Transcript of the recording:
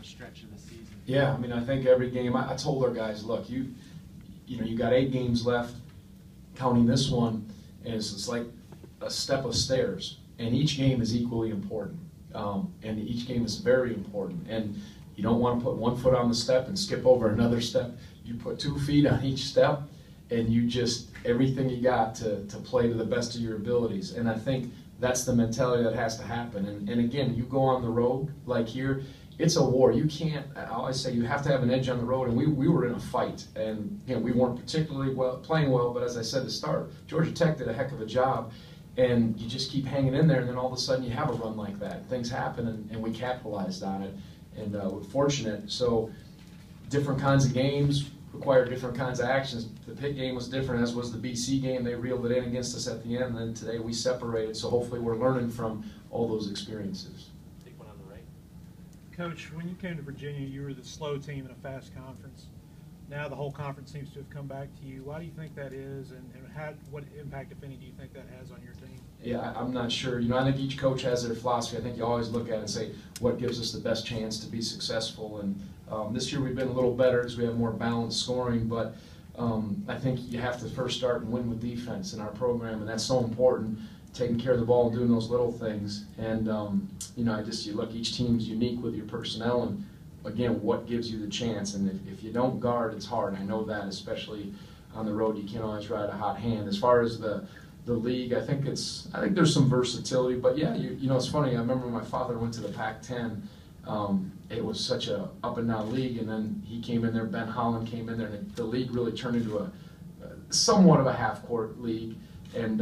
stretch of the season? Yeah, I mean, I think every game, I told our guys, look, you know, you got 8 games left, counting this one, and it's like a step of stairs, and each game is equally important, and each game is very important, and you don't want to put one foot on the step and skip over another step. You put 2 feet on each step, and you just, everything you got to play to the best of your abilities, and I think that's the mentality that has to happen, and again, you go on the road, like here, it's a war. You can't, I always say you have to have an edge on the road, and we were in a fight, and you know, we weren't particularly playing well, but as I said to start, Georgia Tech did a heck of a job, and you just keep hanging in there, and then all of a sudden you have a run like that. Things happen, and we capitalized on it, and we're fortunate. So different kinds of games require different kinds of actions. The Pitt game was different, as was the BC game. They reeled it in against us at the end, and then today we separated, so hopefully we're learning from all those experiences. Coach, when you came to Virginia, you were the slow team in a fast conference. Now the whole conference seems to have come back to you. Why do you think that is, and what impact, if any, do you think that has on your team? Yeah, I'm not sure. You know, I think each coach has their philosophy. I think you always look at it and say, what gives us the best chance to be successful? And this year we've been a little better because we have more balanced scoring, but I think you have to first start and win with defense in our program, and that's so important. Taking care of the ball and doing those little things, and you know, you look, each team's unique with your personnel, and again, what gives you the chance? And if you don't guard, it's hard. I know that, especially on the road, you can't always ride a hot hand. As far as the league, I think there's some versatility, but yeah, you know, it's funny. I remember when my father went to the Pac-10. It was such a up and down league, and then he came in there. Ben Holland came in there, and the league really turned into somewhat of a half-court league, and